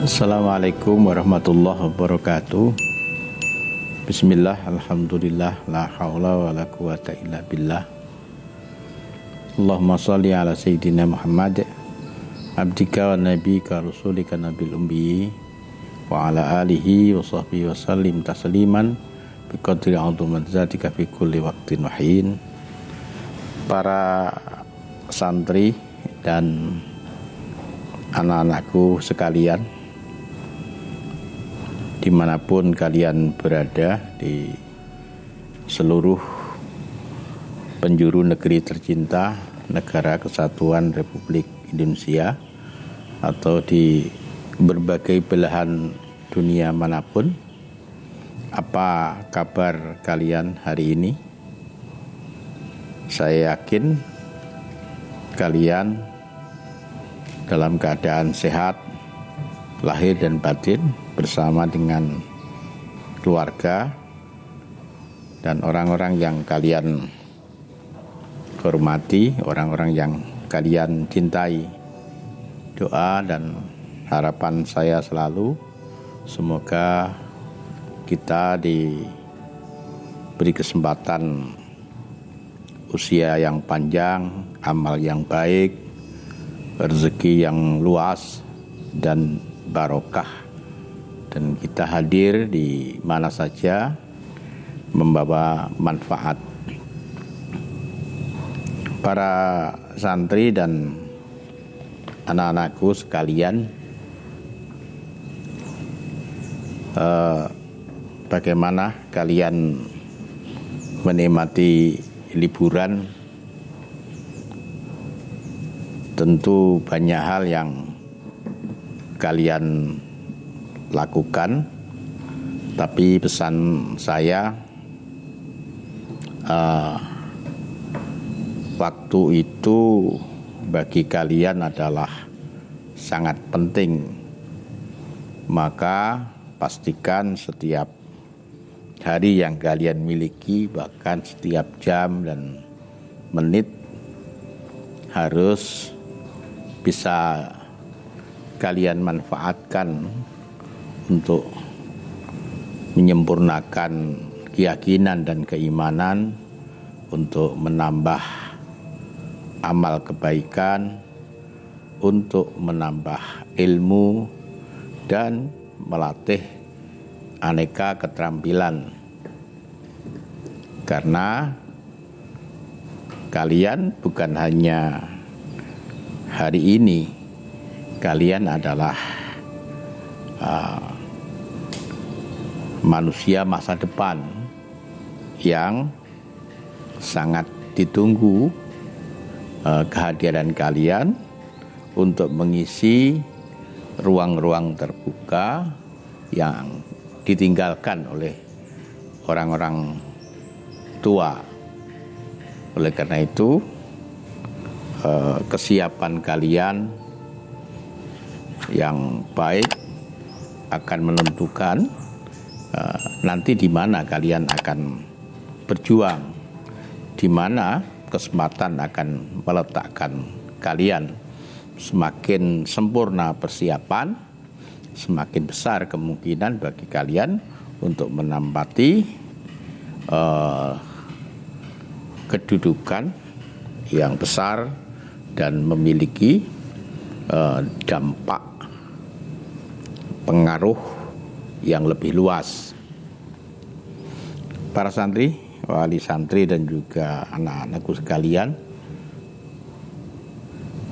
Assalamualaikum warahmatullahi wabarakatuh. Bismillah, alhamdulillah, la haula wa la quwata illa billah. Allahumma salli ala sayyidina Muhammad abdika wa nabika rasulika nabil ummi wa ala alihi wa sahbihi wa sallim tasliman biqadri azumat zatika fi kulli waqtin wa hin. Para santri dan anak-anakku sekalian, dimanapun kalian berada di seluruh penjuru negeri tercinta Negara Kesatuan Republik Indonesia atau di berbagai belahan dunia manapun, apa kabar kalian hari ini? Saya yakin kalian dalam keadaan sehat lahir dan batin, bersama dengan keluarga dan orang-orang yang kalian hormati, orang-orang yang kalian cintai. Doa dan harapan saya selalu semoga kita diberi kesempatan usia yang panjang, amal yang baik, rezeki yang luas dan barokah, dan kita hadir di mana saja membawa manfaat. Para santri dan anak-anakku sekalian, bagaimana kalian menikmati liburan? Tentu banyak hal yang kalian lakukan, tapi pesan saya, waktu itu bagi kalian adalah sangat penting. Maka pastikan setiap hari yang kalian miliki, bahkan setiap jam dan menit, harus bisa kalian manfaatkan untuk menyempurnakan keyakinan dan keimanan, untuk menambah amal kebaikan, untuk menambah ilmu, dan melatih aneka keterampilan. Karena kalian bukan hanya hari ini, kalian adalah manusia masa depan yang sangat ditunggu kehadiran kalian untuk mengisi ruang-ruang terbuka yang ditinggalkan oleh orang-orang tua. Oleh karena itu, kesiapan kalian yang baik akan menentukan nanti di mana kalian akan berjuang, di mana kesempatan akan meletakkan kalian. Semakin sempurna persiapan, semakin besar kemungkinan bagi kalian untuk menempati kedudukan yang besar dan memiliki dampak pengaruh yang lebih luas. Para santri, wali santri dan juga anak-anakku sekalian,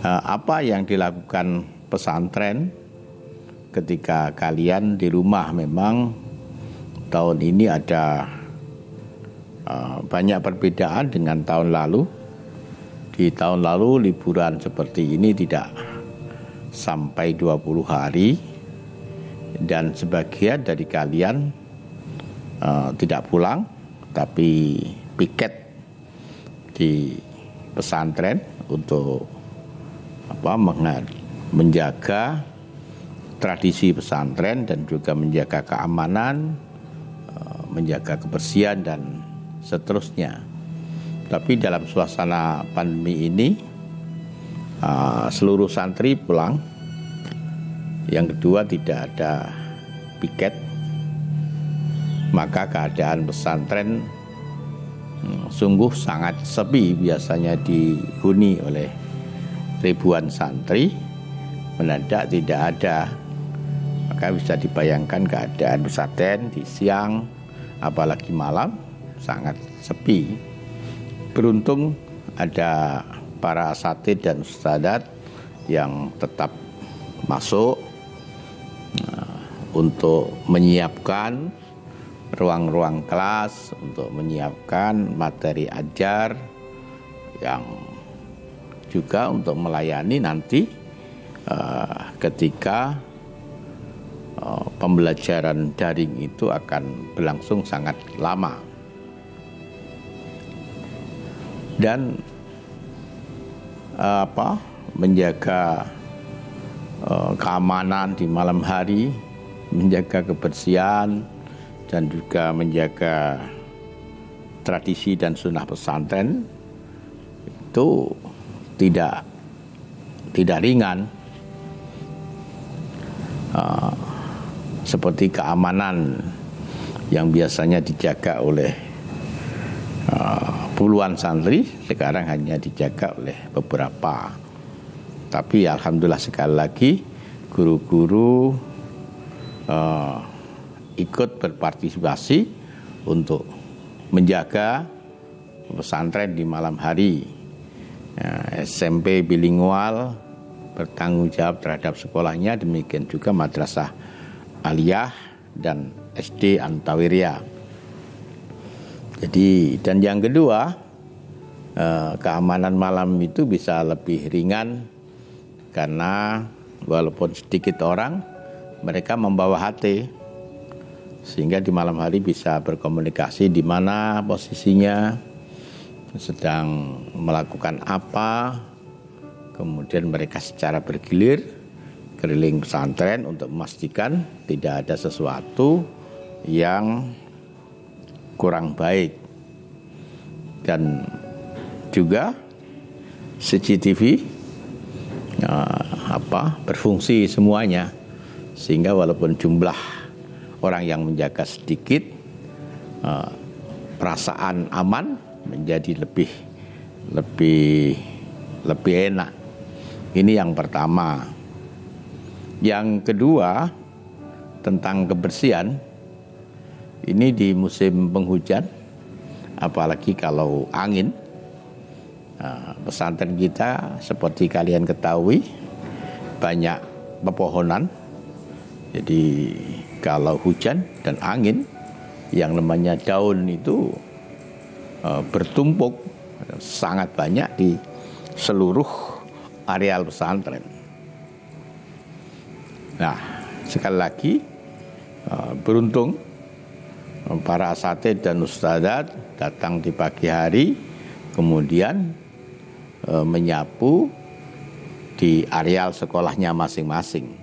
apa yang dilakukan pesantren ketika kalian di rumah? Memang tahun ini ada banyak perbedaan dengan tahun lalu. Di tahun lalu liburan seperti ini tidak sampai 20 hari, dan sebagian dari kalian tidak pulang tapi piket di pesantren untuk menjaga tradisi pesantren dan juga menjaga keamanan, menjaga kebersihan dan seterusnya. Tapi dalam suasana pandemi ini, seluruh santri pulang Yang kedua, tidak ada piket, maka keadaan pesantren sungguh sangat sepi. Biasanya dihuni oleh ribuan santri, mendadak tidak ada. Maka bisa dibayangkan keadaan pesantren di siang, apalagi malam, sangat sepi. Beruntung ada para asatidz dan ustadzat yang tetap masuk untuk menyiapkan ruang-ruang kelas, untuk menyiapkan materi ajar, yang juga untuk melayani nanti ketika pembelajaran daring itu akan berlangsung sangat lama. Dan menjaga keamanan di malam hari, menjaga kebersihan, dan juga menjaga tradisi dan sunnah pesantren itu tidak ringan. Seperti keamanan yang biasanya dijaga oleh puluhan santri, sekarang hanya dijaga oleh beberapa. Tapi alhamdulillah sekali lagi guru-guru ikut berpartisipasi untuk menjaga pesantren di malam hari. SMP bilingual bertanggung jawab terhadap sekolahnya, demikian juga madrasah aliyah dan SD Antawiriyah. Jadi, dan yang kedua, keamanan malam itu bisa lebih ringan karena walaupun sedikit orang, mereka membawa HT, sehingga di malam hari bisa berkomunikasi di mana posisinya, sedang melakukan apa. Kemudian mereka secara bergilir keliling pesantren untuk memastikan tidak ada sesuatu yang kurang baik. Dan juga CCTV berfungsi semuanya, sehingga walaupun jumlah orang yang menjaga sedikit, perasaan aman menjadi lebih enak. Ini yang pertama. Yang kedua, tentang kebersihan. Ini di musim penghujan, apalagi kalau angin, pesantren kita seperti kalian ketahui banyak pepohonan. Jadi kalau hujan dan angin, yang namanya daun itu bertumpuk sangat banyak di seluruh areal pesantren. Nah, sekali lagi beruntung para asatidz dan ustadzat datang di pagi hari, kemudian menyapu di areal sekolahnya masing-masing.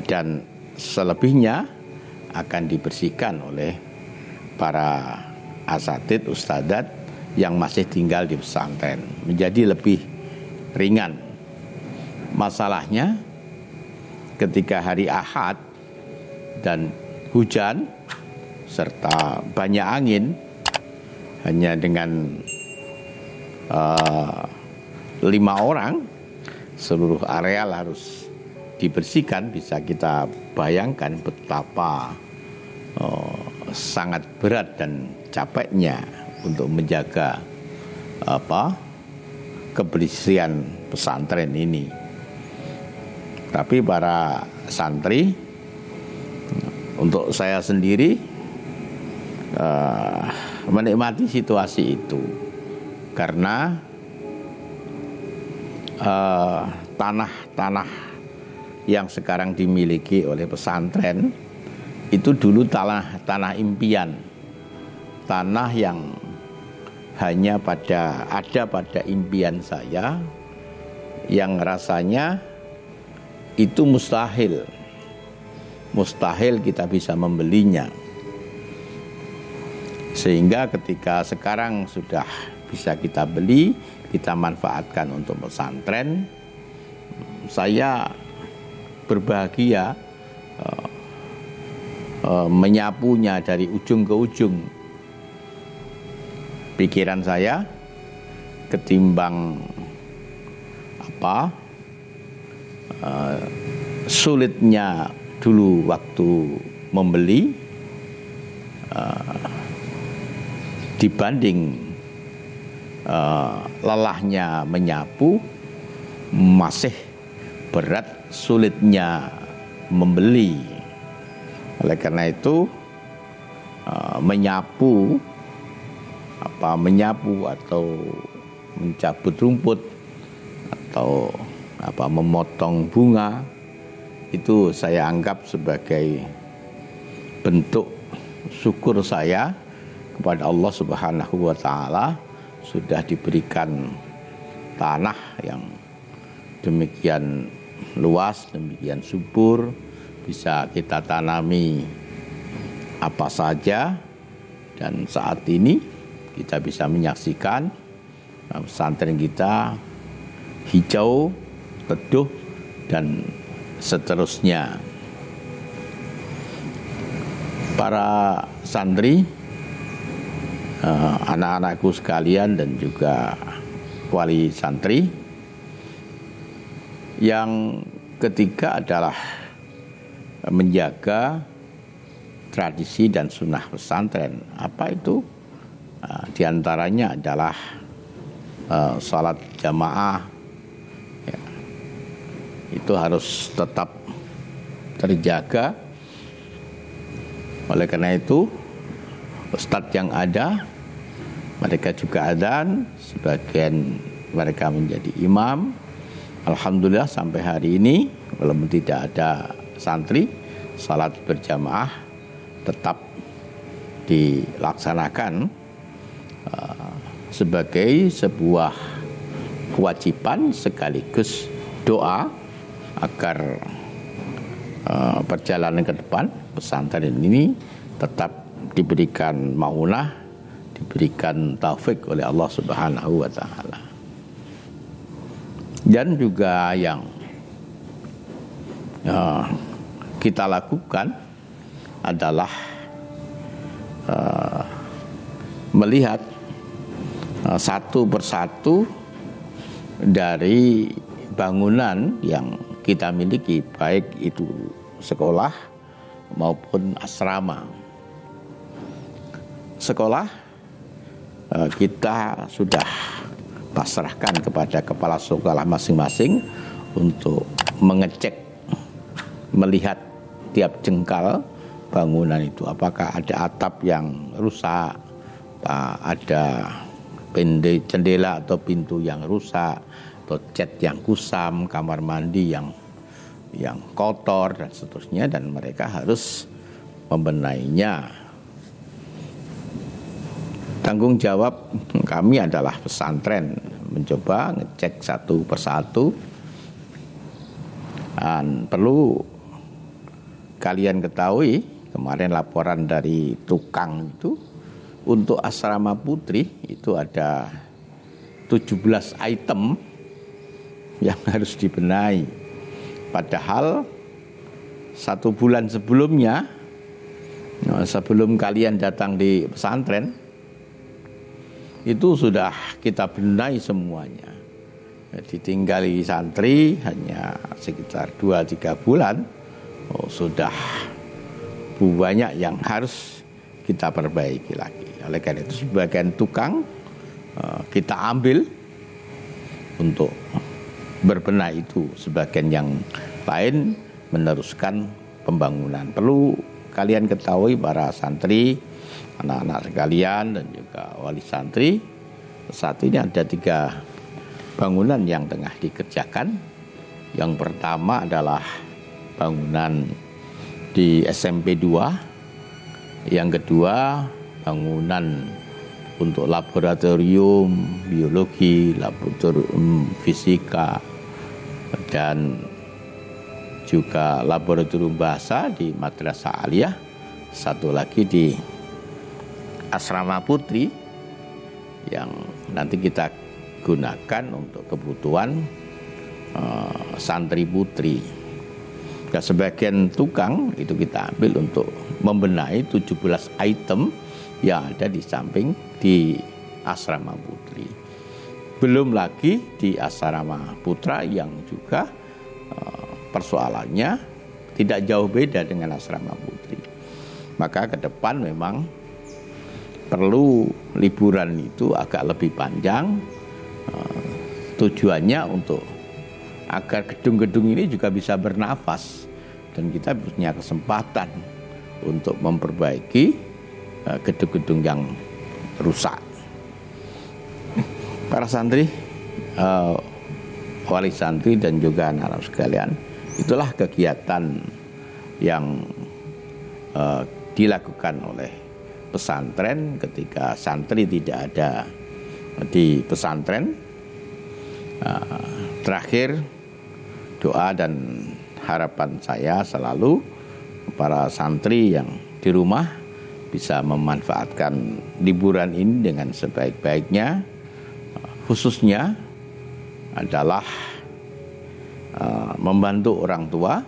Dan selebihnya akan dibersihkan oleh para asatidz ustadzat yang masih tinggal di pesantren, menjadi lebih ringan. Masalahnya ketika hari Ahad dan hujan serta banyak angin, hanya dengan 5 orang seluruh areal harus dibersihkan. Bisa kita bayangkan betapa sangat berat dan capeknya untuk menjaga kebersihan pesantren ini. Tapi para santri, untuk saya sendiri menikmati situasi itu, karena tanah-tanah yang sekarang dimiliki oleh pesantren itu dulu tanah impian, tanah yang hanya ada pada impian saya, yang rasanya itu mustahil kita bisa membelinya. Sehingga ketika sekarang sudah bisa kita beli, kita manfaatkan untuk pesantren, saya berbahagia menyapunya dari ujung ke ujung pikiran saya ketimbang sulitnya dulu waktu membeli dibanding lelahnya menyapu, masih berat sulitnya membeli. Oleh karena itu menyapu atau mencabut rumput atau memotong bunga itu saya anggap sebagai bentuk syukur saya kepada Allah Subhanahu wa taala sudah diberikan tanah yang demikian luas, demikian subur, bisa kita tanami apa saja, dan saat ini kita bisa menyaksikan pesantren kita hijau, teduh, dan seterusnya. Para santri, anak-anakku sekalian, dan juga wali santri, yang ketiga adalah menjaga tradisi dan sunnah pesantren. Apa itu? Di antaranya adalah salat jamaah, ya, itu harus tetap terjaga. Oleh karena itu ustadz yang ada, mereka juga adzan, sebagian mereka menjadi imam. Alhamdulillah sampai hari ini walaupun tidak ada santri, salat berjamaah tetap dilaksanakan sebagai sebuah kewajiban sekaligus doa agar perjalanan ke depan pesantren ini tetap diberikan maunah, diberikan taufik oleh Allah Subhanahu wa taala. Dan juga yang kita lakukan adalah melihat satu persatu dari bangunan yang kita miliki, baik itu sekolah maupun asrama. Sekolah kita sudah pasrahkan kepada kepala sekolah masing-masing untuk mengecek, melihat tiap jengkal bangunan itu, apakah ada atap yang rusak, ada jendela atau pintu yang rusak, atau cat yang kusam, kamar mandi yang kotor dan seterusnya, dan mereka harus membenahinya. Tanggung jawab kami adalah pesantren mencoba ngecek satu persatu. Dan perlu kalian ketahui, kemarin laporan dari tukang itu, untuk asrama putri itu ada 17 item yang harus dibenahi. Padahal 1 bulan sebelumnya, sebelum kalian datang di pesantren, itu sudah kita benahi semuanya. Ditinggali santri hanya sekitar 2-3 bulan, sudah banyak yang harus kita perbaiki lagi. Oleh karena itu sebagian tukang kita ambil untuk berbenah itu, sebagian yang lain meneruskan pembangunan. Perlu kalian ketahui para santri, anak-anak sekalian, dan juga wali santri, saat ini ada 3 bangunan yang tengah dikerjakan. Yang pertama adalah bangunan di SMP 2, yang kedua bangunan untuk laboratorium biologi, laboratorium fisika, dan juga laboratorium bahasa di Madrasah Aliyah. Satu lagi di asrama putri yang nanti kita gunakan untuk kebutuhan santri putri. Nah, sebagian tukang itu kita ambil untuk membenahi 17 item yang ada di samping di asrama putri. Belum lagi di asrama putra yang juga persoalannya tidak jauh beda dengan asrama putri. Maka ke depan memang perlu liburan itu agak lebih panjang. Tujuannya untuk agar gedung-gedung ini juga bisa bernafas dan kita punya kesempatan untuk memperbaiki gedung-gedung yang rusak. Para santri, wali santri dan juga anak-anak sekalian, itulah kegiatan yang dilakukan oleh pesantren ketika santri tidak ada di pesantren. Terakhir, doa dan harapan saya selalu para santri yang di rumah bisa memanfaatkan liburan ini dengan sebaik-baiknya. Khususnya adalah membantu orang tua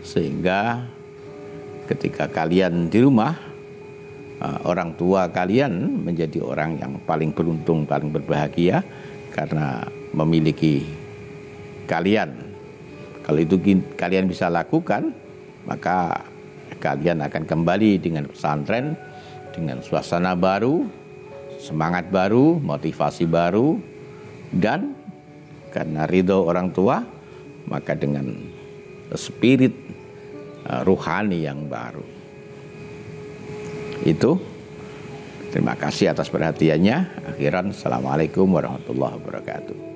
sehingga ketika kalian di rumah, orang tua kalian menjadi orang yang paling beruntung, paling berbahagia karena memiliki kalian. Kalau itu kalian bisa lakukan, maka kalian akan kembali dengan pesantren dengan suasana baru, semangat baru, motivasi baru, dan karena ridho orang tua, maka dengan spirit ruhani yang baru. Itu, terima kasih atas perhatiannya. Akhiran, assalamualaikum warahmatullahi wabarakatuh.